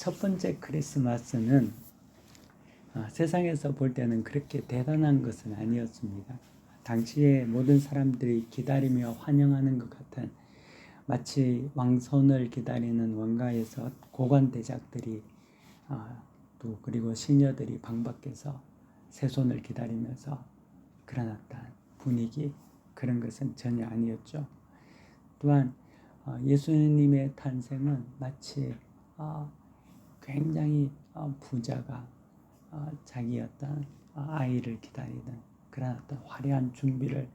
첫 번째 크리스마스는 세상에서 볼 때는 그렇게 대단한 것은 아니었습니다. 당시에 모든 사람들이 기다리며 환영하는 것 같은, 마치 왕손을 기다리는 왕가에서 고관대작들이 또 그리고 시녀들이 방 밖에서 새손을 기다리면서 그러났던 분위기, 그런 것은 전혀 아니었죠. 또한 예수님의 탄생은 마치 굉장히 부자가 자기 어떤 아이를 기다리는 그런 어떤 화려한 준비를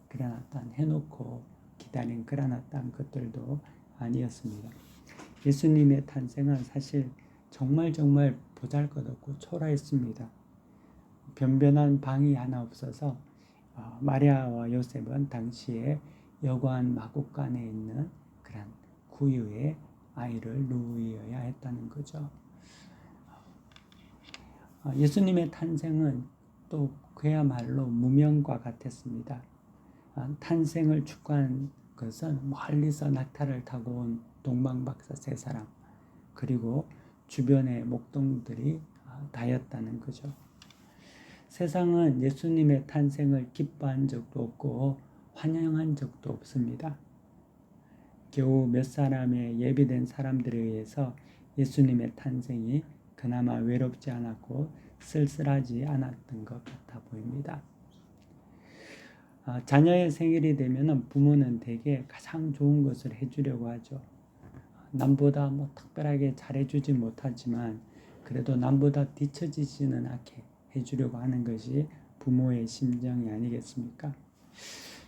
그런 어떤 해놓고 기다린 그런 어떤 것들도 아니었습니다. 예수님의 탄생은 사실 정말 보잘것없고 초라했습니다. 변변한 방이 하나 없어서 마리아와 요셉은 당시에 여관 마국간에 있는 그런 구유에 아이를 누이어야 했다는 거죠. 예수님의 탄생은 또 그야말로 무명과 같았습니다. 탄생을 축하한 것은 멀리서 낙타를 타고 온 동방박사 세 사람, 그리고 주변의 목동들이 다였다는 거죠. 세상은 예수님의 탄생을 기뻐한 적도 없고 환영한 적도 없습니다. 겨우 몇 사람의 예비된 사람들에 의해서 예수님의 탄생이 그나마 외롭지 않았고 쓸쓸하지 않았던 것 같아 보입니다. 자녀의 생일이 되면 부모는 대개 가장 좋은 것을 해주려고 하죠. 남보다 특별하게 잘해주지 못하지만 그래도 남보다 뒤처지지는 않게 해주려고 하는 것이 부모의 심정이 아니겠습니까?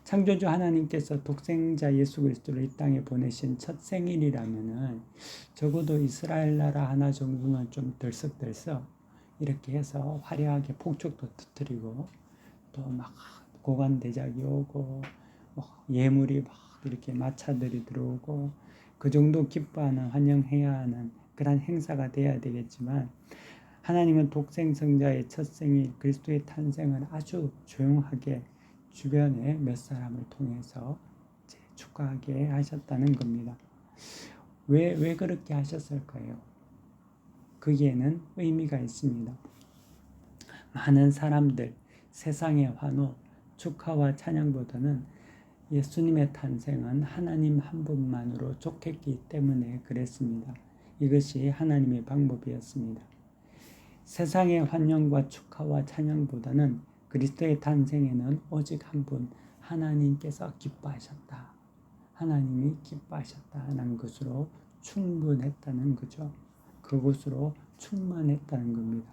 창조주 하나님께서 독생자 예수 그리스도를 이 땅에 보내신 첫 생일이라면은 적어도 이스라엘 나라 하나 정도는 좀 들썩들썩 이렇게 해서 화려하게 폭죽도 터뜨리고 또 막 고관대작이 오고 예물이 막 이렇게 마차들이 들어오고 그 정도 기뻐하는 환영해야 하는 그런 행사가 돼야 되겠지만, 하나님은 독생성자의 첫 생일 그리스도의 탄생을 아주 조용하게 주변에 몇 사람을 통해서 축하하게 하셨다는 겁니다. 왜 그렇게 하셨을까요? 거기에는 의미가 있습니다. 많은 사람들, 세상의 환호, 축하와 찬양보다는 예수님의 탄생은 하나님 한 분만으로 좋겠기 때문에 그랬습니다. 이것이 하나님의 방법이었습니다. 세상의 환영과 축하와 찬양보다는 그리스도의 탄생에는 오직 한 분, 하나님께서 기뻐하셨다. 하나님이 기뻐하셨다는 것으로 충분했다는 거죠. 그것으로 충만했다는 겁니다.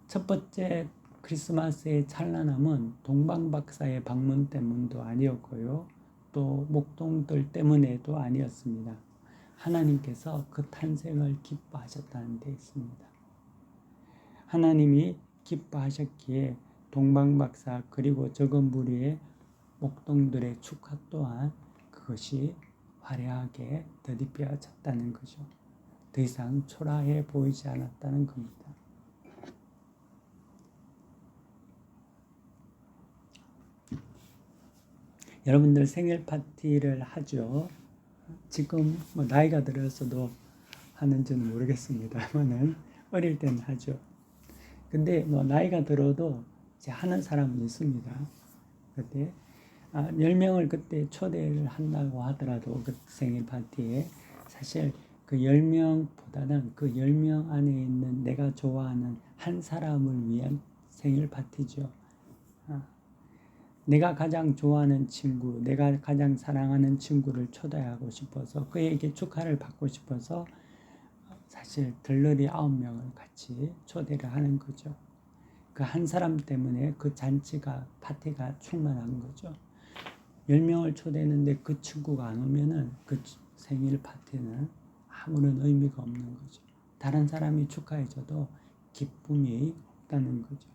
첫 번째 크리스마스의 찬란함은 동방박사의 방문 때문도 아니었고요. 또 목동들 때문에도 아니었습니다. 하나님께서 그 탄생을 기뻐하셨다는 데 있습니다. 하나님이 기뻐하셨기에 동방박사 그리고 적은 무리의 목동들의 축하 또한 그것이 화려하게 덧입혀졌다는 거죠. 더 이상 초라해 보이지 않았다는 겁니다. 여러분들 생일 파티를 하죠. 지금 나이가 들어서도 하는지는 모르겠습니다만은 어릴 때는 하죠. 근데 나이가 들어도 이제 하는 사람은 있습니다. 그때 10명을 그때 초대를 한다고 하더라도 그 생일 파티에 사실 그 10명보다는 그 10명 안에 있는 내가 좋아하는 한 사람을 위한 생일 파티죠. 내가 가장 좋아하는 친구, 내가 가장 사랑하는 친구를 초대하고 싶어서 그에게 축하를 받고 싶어서 사실 들러리 9명을 같이 초대를 하는 거죠. 그 한 사람 때문에 그 잔치가, 파티가 충만한 거죠. 10명을 초대했는데 그 친구가 안 오면은 그 생일 파티는 아무런 의미가 없는 거죠. 다른 사람이 축하해줘도 기쁨이 없다는 거죠.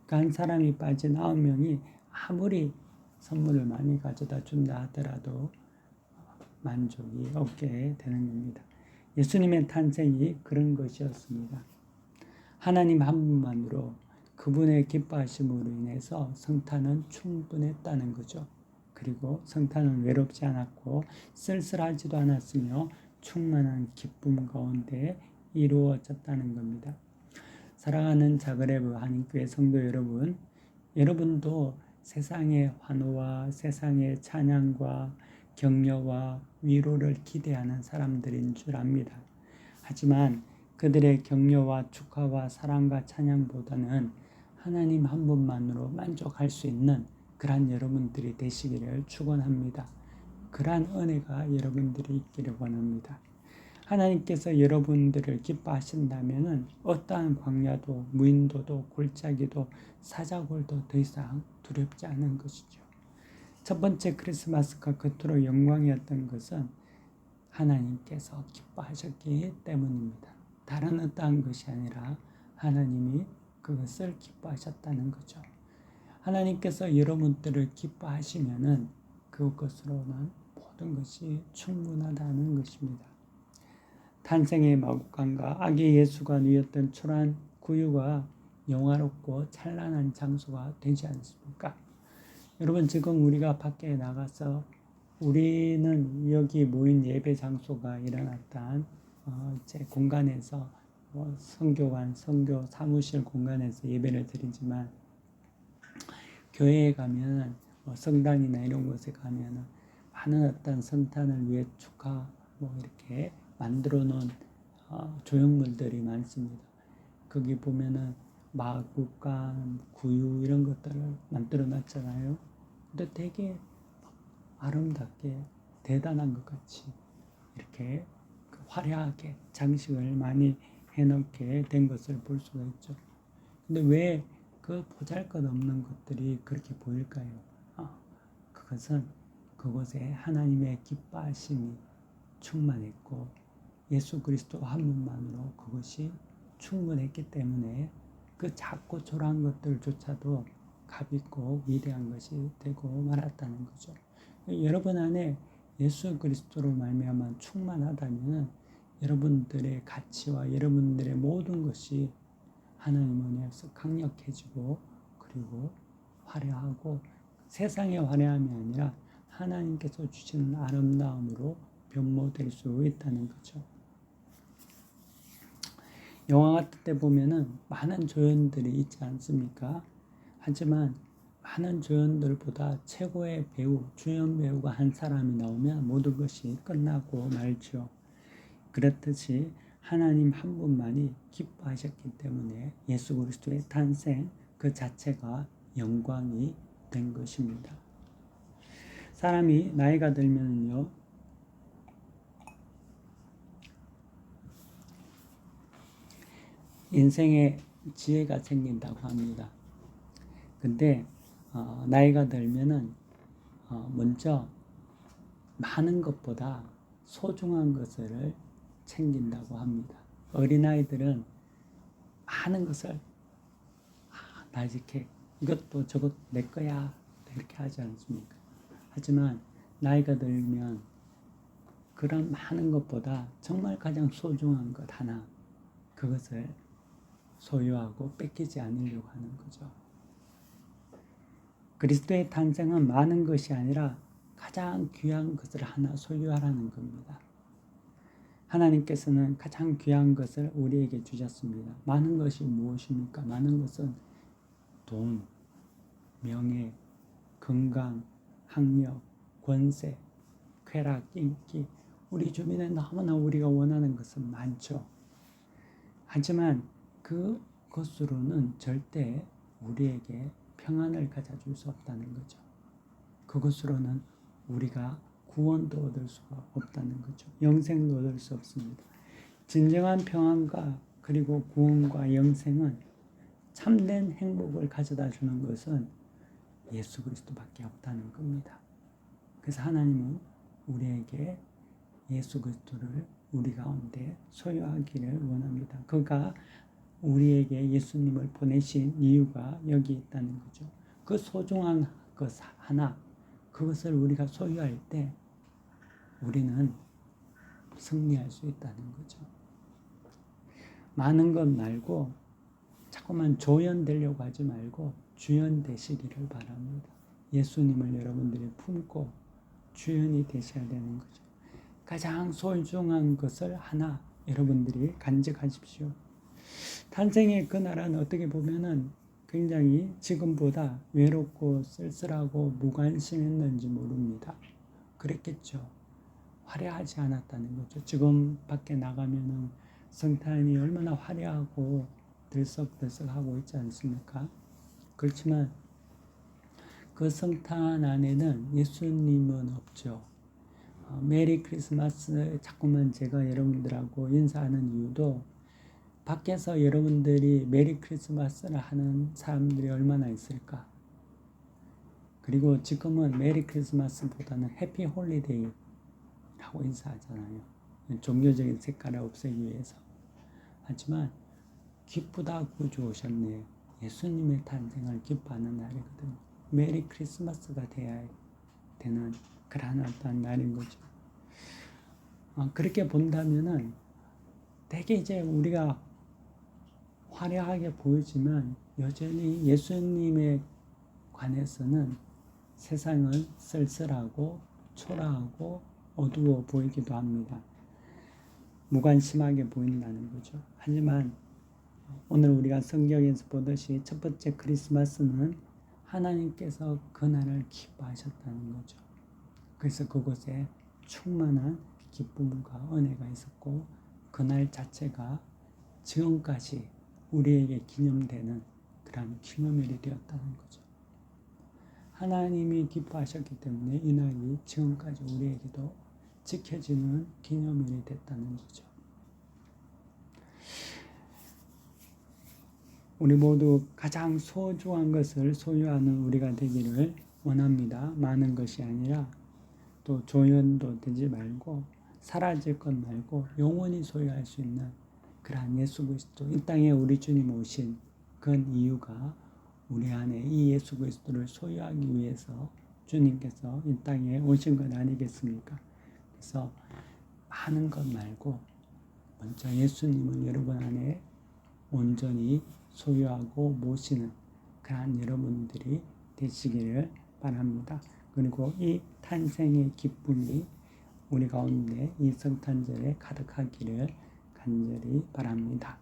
그 한 사람이 빠진 9명이 아무리 선물을 많이 가져다 준다 하더라도 만족이 없게 되는 겁니다. 예수님의 탄생이 그런 것이었습니다. 하나님 한 분만으로 그분의 기뻐하심으로 인해서 성탄은 충분했다는 거죠. 그리고 성탄은 외롭지 않았고 쓸쓸하지도 않았으며 충만한 기쁨 가운데 이루어졌다는 겁니다. 사랑하는 자그레브 한인교회 성도 여러분, 여러분도 세상의 환호와 세상의 찬양과 격려와 위로를 기대하는 사람들인 줄 압니다. 하지만 그들의 격려와 축하와 사랑과 찬양보다는 하나님 한 분만으로 만족할 수 있는 그러한 여러분들이 되시기를 축원합니다. 그러한 은혜가 여러분들이 있기를 원합니다. 하나님께서 여러분들을 기뻐하신다면 어떠한 광야도 무인도도 골짜기도 사자골도 더 이상 두렵지 않은 것이죠. 첫 번째 크리스마스가 겉으로 영광이었던 것은 하나님께서 기뻐하셨기 때문입니다. 다른 어떠한 것이 아니라 하나님이 그것을 기뻐하셨다는 거죠. 하나님께서 여러분들을 기뻐하시면은 그것으로는 모든 것이 충분하다는 것입니다. 탄생의 마구간과 아기 예수가 누였던 초라한 구유가 영화롭고 찬란한 장소가 되지 않습니까? 여러분, 지금 우리가 밖에 나가서 우리는 여기 모인 예배 장소가 일어났던 이제 공간에서 선교관, 선교 사무실 공간에서 예배를 드리지만 교회에 가면 성당이나 이런 곳에 가면 많은 어떤 성탄을 위해 축하 이렇게 만들어 놓은 조형물들이 많습니다. 거기 보면은 마구간, 구유 이런 것들을 만들어 놨잖아요. 근데 되게 아름답게 대단한 것 같이 이렇게 화려하게 장식을 많이 해놓게 된 것을 볼 수가 있죠. 근데 왜 그 보잘것없는 것들이 그렇게 보일까요? 그것은 그곳에 하나님의 기뻐하심이 충만했고 예수 그리스도 한 분만으로 그것이 충분했기 때문에 그 작고 초라한 것들조차도 값있고 위대한 것이 되고 말았다는 거죠. 여러분 안에 예수 그리스도로 말미암아 충만하다면 여러분들의 가치와 여러분들의 모든 것이 하나님 은혜에서 강력해지고 그리고 화려하고 세상의 화려함이 아니라 하나님께서 주시는 아름다움으로 변모될 수 있다는 거죠. 영화 같은 때 보면은 많은 조연들이 있지 않습니까? 하지만 많은 조연들보다 최고의 배우, 주연 배우가 한 사람이 나오면 모든 것이 끝나고 말죠. 그렇듯이 하나님 한 분만이 기뻐하셨기 때문에 예수 그리스도의 탄생 그 자체가 영광이 된 것입니다. 사람이 나이가 들면요, 인생에 지혜가 생긴다고 합니다. 근데 나이가 들면은 먼저 많은 것보다 소중한 것을 챙긴다고 합니다. 어린아이들은 많은 것을 나 이렇게 이것도 저것도 내 거야 이렇게 하지 않습니까? 하지만 나이가 들면 그런 많은 것보다 정말 가장 소중한 것 하나, 그것을 소유하고 뺏기지 않으려고 하는 거죠. 그리스도의 탄생은 많은 것이 아니라 가장 귀한 것을 하나 소유하라는 겁니다. 하나님께서는 가장 귀한 것을 우리에게 주셨습니다. 많은 것이 무엇입니까? 많은 것은 돈, 명예, 건강, 학력, 권세, 쾌락, 인기, 우리 주변에 너무나 우리가 원하는 것은 많죠. 하지만 그것으로는 절대 우리에게 평안을 가져줄 수 없다는 거죠. 그것으로는 우리가 구원도 얻을 수가 없다는 거죠. 영생도 얻을 수 없습니다. 진정한 평안과 그리고 구원과 영생은 참된 행복을 가져다 주는 것은 예수 그리스도밖에 없다는 겁니다. 그래서 하나님은 우리에게 예수 그리스도를 우리 가운데 소유하기를 원합니다. 그가 우리에게 예수님을 보내신 이유가 여기 있다는 거죠. 그 소중한 것 하나, 그것을 우리가 소유할 때 우리는 승리할 수 있다는 거죠. 많은 것 말고 자꾸만 조연되려고 하지 말고 주연 되시기를 바랍니다. 예수님을 여러분들이 품고 주연이 되셔야 되는 거죠. 가장 소중한 것을 하나 여러분들이 간직하십시오. 탄생의 그날은 어떻게 보면은 굉장히 지금보다 외롭고 쓸쓸하고 무관심했는지 모릅니다. 그랬겠죠. 화려하지 않았다는 거죠. 지금 밖에 나가면은 성탄이 얼마나 화려하고 들썩들썩하고 있지 않습니까? 그렇지만 그 성탄 안에는 예수님은 없죠. 메리 크리스마스 자꾸만 제가 여러분들하고 인사하는 이유도 밖에서 여러분들이 메리 크리스마스를 하는 사람들이 얼마나 있을까? 그리고 지금은 메리 크리스마스보다는 해피 홀리데이 하고 인사하잖아요. 종교적인 색깔을 없애기 위해서. 하지만 기쁘다고 주오셨네요. 예수님의 탄생을 기뻐하는 날이거든요. 메리 크리스마스가 돼야 되는 그러한 어떤 날인 거죠. 그렇게 본다면은 되게 이제 우리가 화려하게 보이지만 여전히 예수님에 관해서는 세상은 쓸쓸하고 초라하고 어두워 보이기도 합니다. 무관심하게 보인다는 거죠. 하지만 오늘 우리가 성경에서 보듯이 첫 번째 크리스마스는 하나님께서 그날을 기뻐하셨다는 거죠. 그래서 그곳에 충만한 기쁨과 은혜가 있었고 그날 자체가 지금까지 우리에게 기념되는 그런 기념일이 되었다는 거죠. 하나님이 기뻐하셨기 때문에 이 날이 지금까지 우리에게도 지켜지는 기념일이 됐다는 거죠. 우리 모두 가장 소중한 것을 소유하는 우리가 되기를 원합니다. 많은 것이 아니라 또 조연도 되지 말고 사라질 것 말고 영원히 소유할 수 있는 그러한 예수 그리스도, 이 땅에 우리 주님 오신 그 이유가 우리 안에 이 예수 그리스도를 소유하기 위해서 주님께서 이 땅에 오신 것 아니겠습니까? 그래서 많은 것 말고 먼저 예수님을 여러분 안에 온전히 소유하고 모시는 그러한 여러분들이 되시기를 바랍니다. 그리고 이 탄생의 기쁨이 우리 가운데 이 성탄절에 가득하기를 간절히 바랍니다.